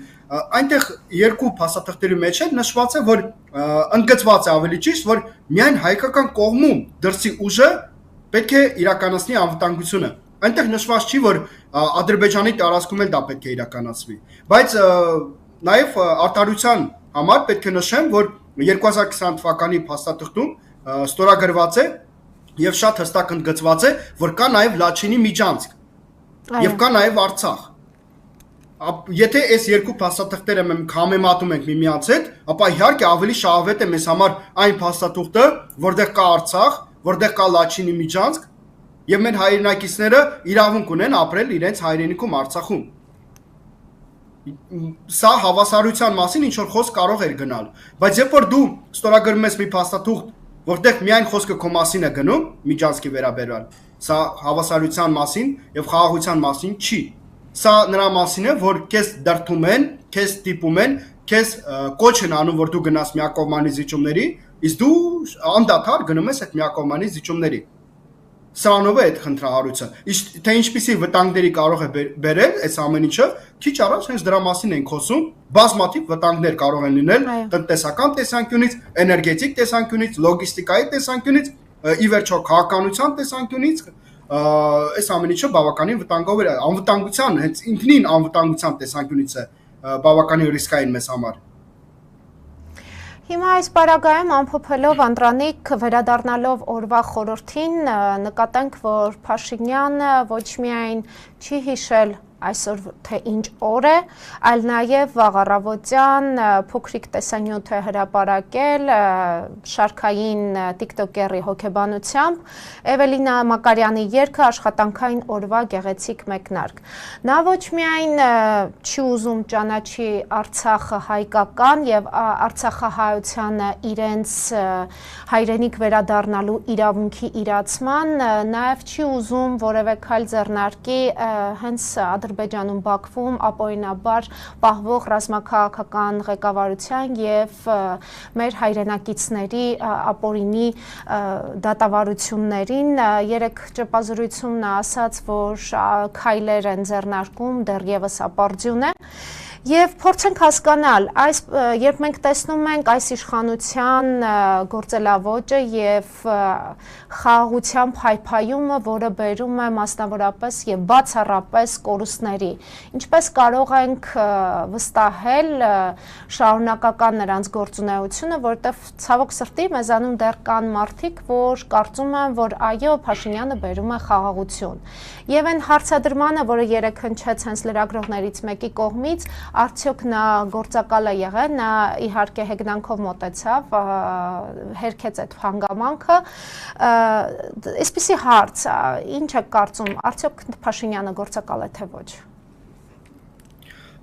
այնտեղ երկու փաստաթղթերի մեջ է նշված է, որ ընդգծված է ավելի ճիշտ, որ միայն հայկական կողմում դրսի ուժը պետք է իրականացնի անվտանգությունը։ Այնտեղ նշված չի, որ Ադրբեջանի տարածքում էլ դա պետք է իրականացվի, բայց նաև արտարության համար պետք է նշեմ, որ 2020 թվականի փաստաթղթում ստորագրված է եւ շատ հստակ ընդգծված է, որ կա նաև Լաչինի Միջանցք եւ կա նաև Արցախ։ Եթե այս երկու փաստաթղթերը մենք համեմատում ենք միմյանց հետ, ապա իհարկե ավելի շահավետ է մեզ համար այն փաստաթուղթը, որտեղ կա Արցախ, որտեղ կա Լաչինի Միջանցք եւ մեր հայրենակիցները իրավունք ունեն ապրել իրենց հայրենիքում Արցախում։ Սա հավասարության մասին ինչ որ խոսք կարող էր գնալ, բայց երբ որ դու ստորագրում ես մի փաստաթուղթ, որտեղ միայն խոսքը քո մասին է գնում, Միջանցքի վերաբերյալ, սա հավասարության մասին եւ խաղաղության մասին չի։ Սա նրա մասին է, որ քեզ դրթում են, քեզ ստիպում են, քեզ կոչ են անում, որ դու գնաս միակողմանի զիջումների, իսկ դու անդադար գնում ես այդ միակողմանի զիջումների։ Սրանով է այդ խնդրահարույցը։ Թե ինչպիսի վտանգների կարող է բերել այս ամեն ինչը, քիչ առաջ հենց դրա մասին ենք խոսում, բազմաթիվ վտանգներ կարող են լինել տնտեսական տեսանկյունից, էներգետիկ տեսանկյունից, լոգիստիկայի տեսանկյունից, ի վերջո քաղաքականության տեսանկյունից, այս ամեն ինչը բավականին վտանգավոր է, անվտանգության, հենց ինքնին անվտանգության տեսանկյունից է բավականին ռիսկային մեզ համար։ Հիմա այս պարագայում ամփոփելով Անդրանիկ վերադառնալով օրվա խորհրդին նկատենք, որ Փաշինյանը ոչ միայն չի հիշել այսօր թե ինչ օր է, այլ նաև վաղ առավոտյան փոքրիկ տեսանյութ է հրապարակել շարքային տիկտոկերի հոգեբանությամբ Էվելինա Մակարյանի երգը աշխատանքային օրվա գեղեցիկ մեկնարկ։ Նա ոչ միայն չի ուզում ճանաչի Արցախը հայկական եւ Արցախահայությանը իրենց հայրենիք վերադառնալու իրավունքի իրացման, նաև չի ուզում որևէ քայլ ձեռնարկի հենց Ադրբեջանում Բաքվում ապօրինաբար պահվող ռազմաքաղաքական ղեկավարության եւ մեր հայրենակիցների ապօրինի դատավարություններին երեք ճեպազրույցում նա ասաց, որ քայլեր են ձեռնարկում, դեռևս ապարդյուն է։ Եվ փորձենք հասկանալ, երբ մենք տեսնում ենք այս իշխանության գործելավոճը եւ խաղաղության փայփայումը, որը բերում է մասնավորապես եւ բացառապես կորուստների, ինչպես կարող ենք վստահել շարունակական նրանց գործունեությունը, որտեղ ցավոք սրտի մեզանում դեռ կան մարդիկ, որ կարծում են, որ այո, Փաշինյանը բերում է խաղաղություն։ Եվ այն հարցադրմանը, որը երեք հնչեց հենց լրագրողներից մեկի կողմից, արդյոք նա գործակալ է եղել, նա իհարկե հեգնանքով մոտեցավ, հերքեց այդ հանգամանքը, այսպիսի հարց, ինչ եք կարծում, արդյոք Փաշինյանը գործակալ է թե ոչ։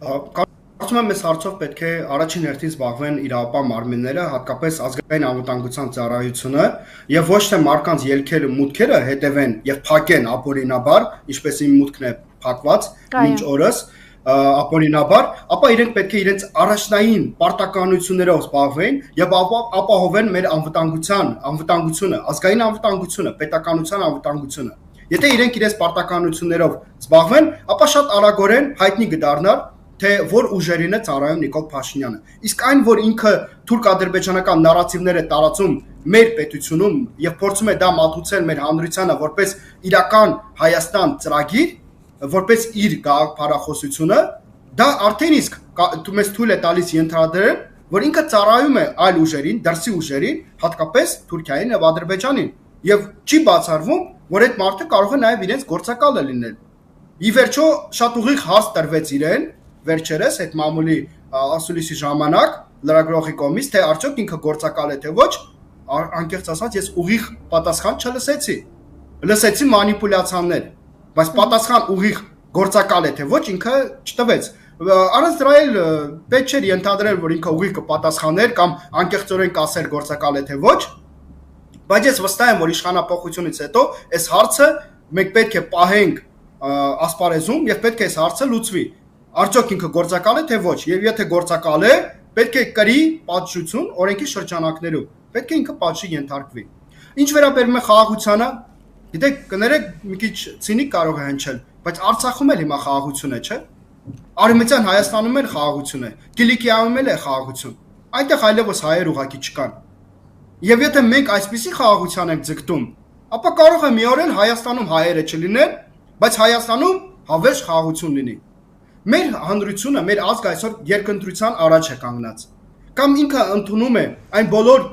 Կարծում եմ, այս հարցով պետք է առաջին հերթին զբաղվեն իրավապահ մարմինները, հատկապես ազգային անվտանգության ծառայությունը, եւ ոչ թե մարդկանց ելքերը, մուտքերը հետևեն եւ փակեն ապօրինաբար, ինչպես իմ մուտքն է փակված մինչ օրս, ապօրինաբար, ապա իրենք պետք է իրենց առաջնային պարտականություններով զբաղվեն եւ ապահովեն մեր անվտանգությունը, ազգային անվտանգությունը, պետականության անվտանգությունը։ Եթե իրենք իրենց պարտականություններով զբաղվեն, ապա շատ արագորեն հայտնի կդառնար, թե որ ուժերին է ծառայում Նիկոլ Փաշինյանը։ Իսկ այն, որ ինքը թուրք-ադրբեջանական նարատիվներ է տարածում մեր պետությունում եւ փորձում է դա մատուցել մեր հանրությանը որպես իրական Հայաստան ծրագիր, որպես իր գաղափարախոսությունը, դա արդեն իսկ մեզ թույլ է տալիս ենթադրել, որ ինքը ծառայում է այլ ուժերին, դրսի ուժերին, հատկապես Թուրքիային եւ Ադրբեջանին, եւ չի բացառվում, որ այդ մարդը կարող է նաեւ իրենց գործակալը լինել։ Ի վերջո շատ ուղիղ հաստ տրվեց իրեն վերջերս այդ մամուլի ասուլիսի ժամանակ լրագրողի կողմից, թե արդյոք ինքը գործակալ է թե ոչ, անկեղծ ասած ես ուղիղ պատասխան չլսեցի։ Լսեցի մանիպուլյացիաներ, բայց պատասխան ուղիղ գործակալ է թե ոչ ինքը չտվեց։ Առանց դրա էլ պետք չէր ենթադրել, որ ինքը ուղիղ կպատասխաներ կամ անկեղծորեն կասեր գործակալ է թե ոչ, բայց ես վստահ եմ, որ իշխանապողությունից հետո այս հարցը մենք պետք է պահենք ասպարեզում եւ պետք է այս հարցը լուծվի։ Արդյոք ինքը գործակալ է թե ոչ, եւ եթե գործակալ է, պետք է կրի պատժություն օրենքի շրջանակներում, պետք է ինքը պատժի ենթարկվի։ Ինչ վերաբերում է խաղաղությանը, գիտեք, կներեք մի քիչ ցինիկ կարող է հնչել, բայց Արցախում էլ հիմա խաղաղություն է, չէ՞։ Արևմտյան Հայաստանում էլ խաղաղություն է, Կիլիկիայում էլ է խաղաղություն։ Այնտեղ այլևս հայեր ուղակի չկան։ Եվ եթե մենք այսպիսի խաղաղության ենք ձգտում, ապա կարող է մի օր էլ Հայաստանում հայերը չլինեն, բայց Հայաստանում հավերժ խաղաղություն լինի։ Մեր հանրությունը, մեր ազգը այսօր երկընտրության առաջ է կանգնած։ Կամ ինքը ընդունում է այն բոլոր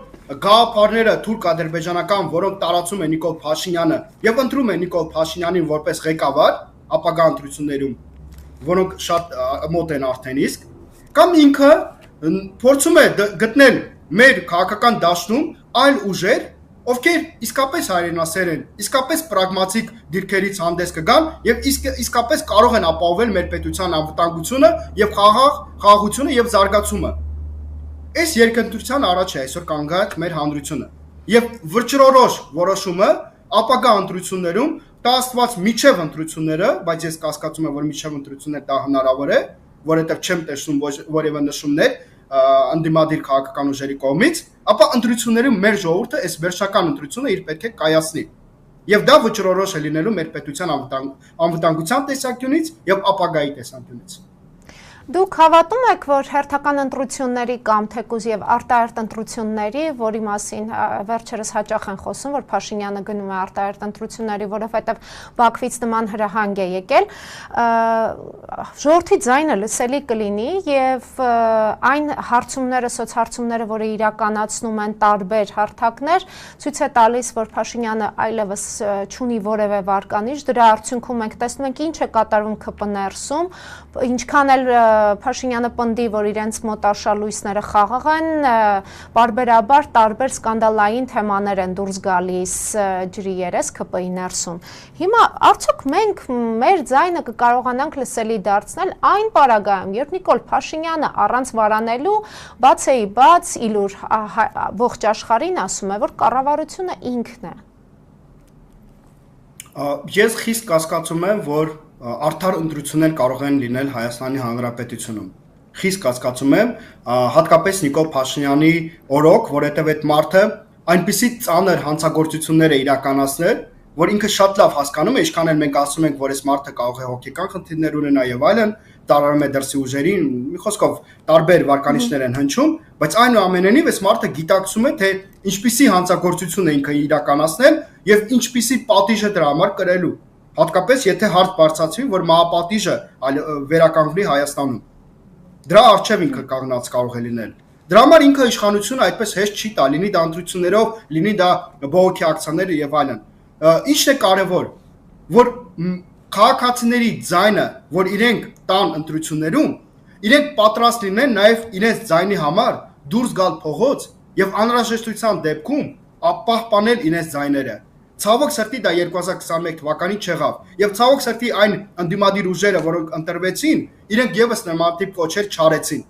գաղափարները թուրք-ադրբեջանական, որոնք տարածում է Նիկոլ Փաշինյանը, եւ ընտրում է Նիկոլ Փաշինյանին որպես ղեկավար ապագա ընտրություններում, որոնք շատ մոտ են արդեն իսկ, կամ ինքը փորձում է գտնել մեր քաղաքական դաշտում այլ ուժեր, ովքեր իսկապես հայրենասեր են, իսկապես պրագմատիկ դիրքերից հանդես կգան եւ իսկապես կարող են ապահովել մեր պետության անվտանգությունը եւ խաղաղությունը եւ զարգացումը։ Այս երկընտրության առաջ է այսօր կանգնած մեր հանրությունը։ Եվ վճռորոշ որոշումը ապագա ընտրություններում դա աստված միջև ընտրությունները, բայց ես կասկածում եմ, որ միջև ընտրություններ դա հնարավոր է, որովհետեւ չեմ տեսնում որևէ նշումներ անդիմադիր քաղաքական ուժերի կողմից, ապա ընտրություններում մեր ժողովուրդը այս վերջական ընտրությունը իր պետք է կայացնի։ Եվ դա վճռորոշ է լինելու մեր պետության անվտանգության տեսանկյունից եւ ապագայի տեսանկյունից։ Դուք հավատում եք, որ հերթական ընտրությունների կամ թեկուզ եւ արտահերթ ընտրությունների, որի մասին վերջերս հաճախ են խոսում, որ Փաշինյանը գնում է արտահերթ ընտրությունների, որովհետեւ Բաքվից նման հրահանգ է եկել, ժողովրդի ձայնը լսելի կլինի եւ այն հարցումները, սոցհարցումները, որը իրականացնում են տարբեր հարթակներ, ցույց է տալիս, որ Փաշինյանը այլևս չունի որևէ վարկանիշ, դրա արդյունքում մենք տեսնում ենք ինչ է կատարվում ԿՊ ներսում, ինչքան էլ Փաշինյանը պնդի, որ իրենց մոտ արշալույսները խաղաղ են, բարբերաբար տարբեր սկանդալային թեմաներ են դուրս գալիս ջրի երես ԿՊ-ի ներսում։ Հիմա արդյոք մենք մեր ձայնը կկարողանանք լսելի դարձնել այն պարագայում, երբ Նիկոլ Փաշինյանը առանց վարանելու բաց իլուր ողջ աշխարհին ասում է, որ կառավարությունը ինքն է։ Ես խիստ կասկածում եմ, որ արդար ընտրություններ կարող են լինել Հայաստանի Հանրապետությունում։ Խիստ կասկածում եմ, հատկապես Նիկոլ Փաշինյանի օրոք, որովհետև այդ մարդը այնպիսի ծանր հանցագործություններ է իրականացնել, որ ինքը շատ լավ հասկանում է, ինչքան էլ մենք ասում ենք, որ այս մարդը կարող է հոգեկան խնդիրներ ունենա եւ այլն, տարարում է դրսի ուժերին, մի խոսքով տարբեր վարկանիշներ են հնչում, բայց այնուամենայնիվ այս մարդը գիտակցում է, թե ինչպիսի հանցագործություն է ինքը իրականացնել եւ ինչպիսի պատիժ է դրա համար կրելու։ Հատկապես եթե հարց բարձրացվի, որ մահապատիժը վերականգնվի Հայաստանում։ Դրա արժև ինքը կանգնած կարող է լինել։ Դրա համար ինքը իշխանությունը այդպես հեշտ չի տա, լինի դա ընտրություններով, լինի դա բողոքի ակցիաներ եւ այլն։ Ինչն է կարևոր, որ քաղաքացիների ձայնը, որ իրենք տան ընտրություններում, իրենք պատրաստ լինեն նաեւ իրենց ձայնի համար դուրս գալ փողոց եւ անհրաժեշտության դեպքում պահպանել իրենց ձայները։ Ցավոք սրտի դա 2021 թվականին չեղավ եւ ցավոք սրտի այն անդիմադիր ուժերը, որոնք ընտրվեցին, իրենք եւս նմանատիպ կոչեր չարեցին։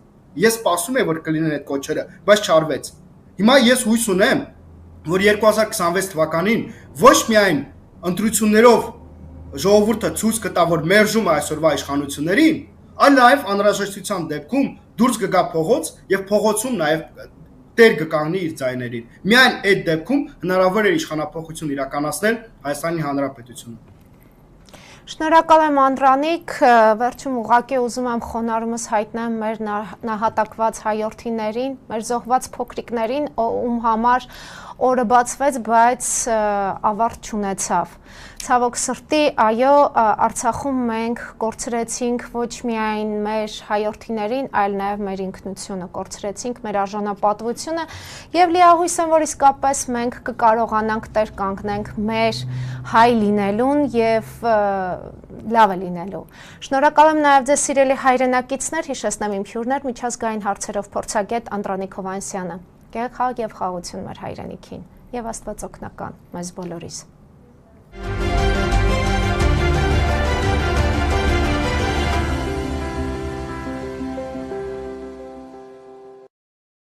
Ես սպասում եմ, որ կլինեն այդ կոչերը, բայց չարվեց։ Հիմա ես հույս ունեմ, որ 2026 թվականին ոչ միայն ընտրություններով ժողովուրդը ցույց կտա, որ մերժում է այսօրվա իշխանություններին, այլ նաև անհրաժեշտության դեպքում դուրս կգա փողոց եւ փողոցում նաև տեր կկանգնի իր ձայներին։ Միայն այդ դեպքում հնարավոր է իշխանապողություն իրականացնել Հայաստանի Հանրապետությունում։ Շնորհակալ եմ Անդրանիկ, վերջում ուղղակի ուզում եմ խոնարհումս հայտնեմ մեր նահատակված հայրենիներին, մեր զոհված փոքրիկներին, ում համար օրը բացվեց, բայց ավարտ չունեցավ։ Ցավոք սրտի, այո, Արցախում մենք կորցրեցինք ոչ միայն մեր հայրենիներին, այլ նաև մեր ինքնությունը, կորցրեցինք մեր արժանապատվությունը եւ լիահույս եմ, որ իսկապես մենք կկարողանանք տեր կանգնենք մեր հայ լինելուն եւ լավ է լինելու։ Շնորհակալ եմ նաև ձեզ սիրելի հայրենակիցներ, հիշեցնեմ իմ հյուրներ միջազգային հարցերով փորձագետ Անդրանիկ Հովհաննիսյանը։ Գեղեցիկ եւ խաղաղություն մեր հայրենիքին եւ Աստված օգնական մեզ բոլորիս։